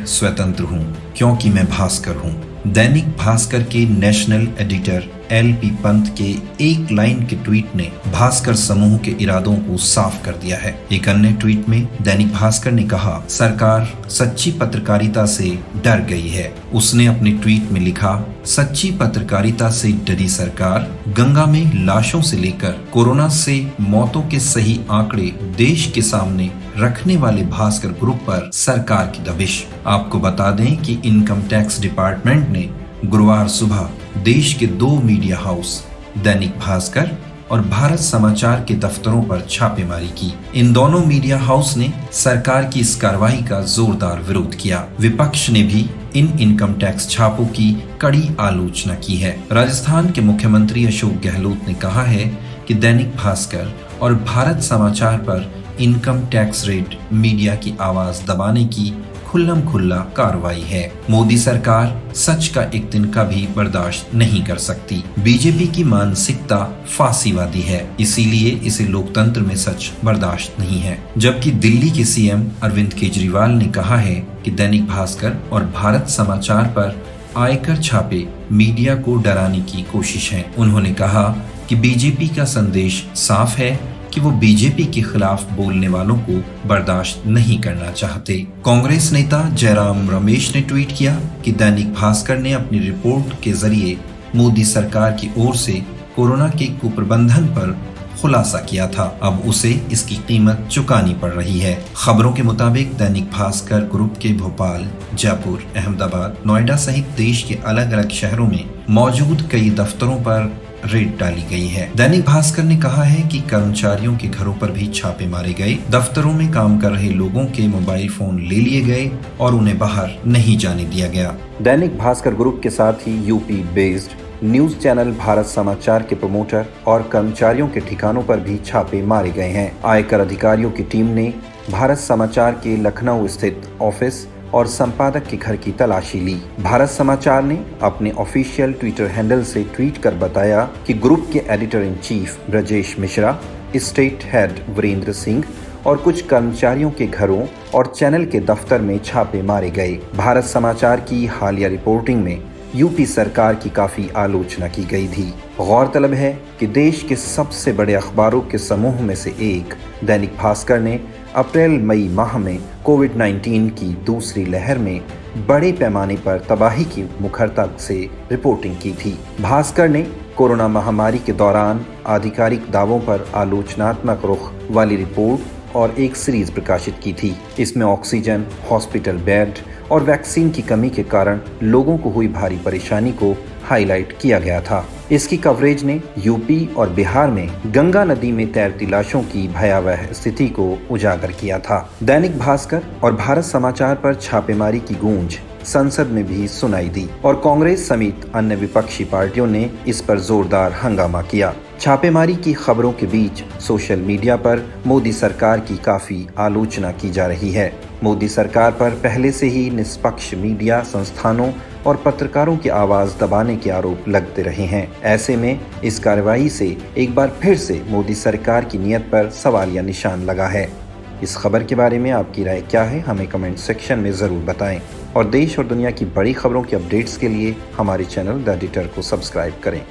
मैं स्वतंत्र हूं क्योंकि मैं भास्कर हूं। दैनिक भास्कर के नेशनल एडिटर LP पंत के एक लाइन के ट्वीट ने भास्कर समूह के इरादों को साफ कर दिया है। एक अन्य ट्वीट में दैनिक भास्कर ने कहा, सरकार सच्ची पत्रकारिता से डर गई है। उसने अपने ट्वीट में लिखा, सच्ची पत्रकारिता से डरी सरकार, गंगा में लाशों से लेकर कोरोना से मौतों के सही आंकड़े देश के सामने रखने वाले भास्कर ग्रुप पर सरकार की दबिश। आपको बता दें कि इनकम टैक्स डिपार्टमेंट ने गुरुवार सुबह देश के 2 मीडिया हाउस दैनिक भास्कर और भारत समाचार के दफ्तरों पर छापेमारी की। इन दोनों मीडिया हाउस ने सरकार की इस कार्रवाई का जोरदार विरोध किया। विपक्ष ने भी इन इनकम टैक्स छापों की कड़ी आलोचना की है। राजस्थान के मुख्यमंत्री अशोक गहलोत ने कहा है कि दैनिक भास्कर और भारत समाचार पर इनकम टैक्स रेट मीडिया की आवाज दबाने की खुल्लम खुल्ला कार्रवाई है। मोदी सरकार सच का एक दिन का भी बर्दाश्त नहीं कर सकती। बीजेपी की मानसिकता फांसीवादी है, इसीलिए इसे लोकतंत्र में सच बर्दाश्त नहीं है। जबकि दिल्ली के CM अरविंद केजरीवाल ने कहा है कि दैनिक भास्कर और भारत समाचार पर आयकर छापे मीडिया को डराने की कोशिश है। उन्होंने कहा कि बीजेपी का संदेश साफ है कि वो बीजेपी के खिलाफ बोलने वालों को बर्दाश्त नहीं करना चाहते। कांग्रेस नेता जयराम रमेश ने ट्वीट किया कि दैनिक भास्कर ने अपनी रिपोर्ट के जरिए मोदी सरकार की ओर से कोरोना के कुप्रबंधन पर खुलासा किया था। अब उसे इसकी कीमत चुकानी पड़ रही है। खबरों के मुताबिक दैनिक भास्कर ग्रुप के भोपाल, जयपुर, अहमदाबाद, नोएडा सहित देश के अलग अलग शहरों में मौजूद कई दफ्तरों पर रेड डाली गई है। दैनिक भास्कर ने कहा है कि कर्मचारियों के घरों पर भी छापे मारे गए, दफ्तरों में काम कर रहे लोगों के मोबाइल फोन ले लिए गए और उन्हें बाहर नहीं जाने दिया गया। दैनिक भास्कर ग्रुप के साथ ही UP based news channel Bharat Samachar के प्रमोटर और कर्मचारियों के ठिकानों पर भी छापे मारे गए हैं। आयकर अधिकारियों की टीम ने भारत समाचार के लखनऊ स्थित ऑफिस और संपादक के घर की तलाशी ली। भारत समाचार ने अपने ऑफिशियल ट्विटर हैंडल से ट्वीट कर बताया कि ग्रुप के editor in chief Brajesh Mishra, state head Virendra Singh और कुछ कर्मचारियों के घरों और चैनल के दफ्तर में छापे मारे गए। भारत समाचार की हालिया रिपोर्टिंग में यूपी सरकार की काफी आलोचना की गई थी। गौरतलब है कि देश के सबसे बड़े अखबारों के समूह में से एक दैनिक भास्कर ने अप्रैल-मई माह में कोविड-19 की दूसरी लहर में बड़े पैमाने पर तबाही की मुखरता से रिपोर्टिंग की थी। भास्कर ने कोरोना महामारी के दौरान आधिकारिक दावों पर आलोचनात्मक रुख वाली रिपोर्ट और एक सीरीज प्रकाशित की थी। इसमें ऑक्सीजन, हॉस्पिटल बेड और वैक्सीन की कमी के कारण लोगों को हुई भारी परेशानी को हाईलाइट किया गया था। इसकी कवरेज ने यूपी और बिहार में गंगा नदी में तैरती लाशों की भयावह स्थिति को उजागर किया था। दैनिक भास्कर और भारत समाचार पर छापेमारी की गूंज संसद में भी सुनाई दी और कांग्रेस समेत अन्य विपक्षी पार्टियों ने इस पर जोरदार हंगामा किया। छापेमारी की खबरों के बीच सोशल मीडिया पर मोदी सरकार की काफी आलोचना की जा रही है। मोदी सरकार पर पहले से ही निष्पक्ष मीडिया संस्थानों और पत्रकारों की आवाज दबाने के आरोप लगते रहे हैं। ऐसे में इस कार्रवाई से एक बार फिर से मोदी सरकार की नीयत पर सवालिया निशान लगा है। इस खबर के बारे में आपकी राय क्या है, हमें कमेंट सेक्शन में जरूर बताएं और देश और दुनिया की बड़ी खबरों की अपडेट्स के लिए हमारे चैनल द एडिटर को सब्सक्राइब करें।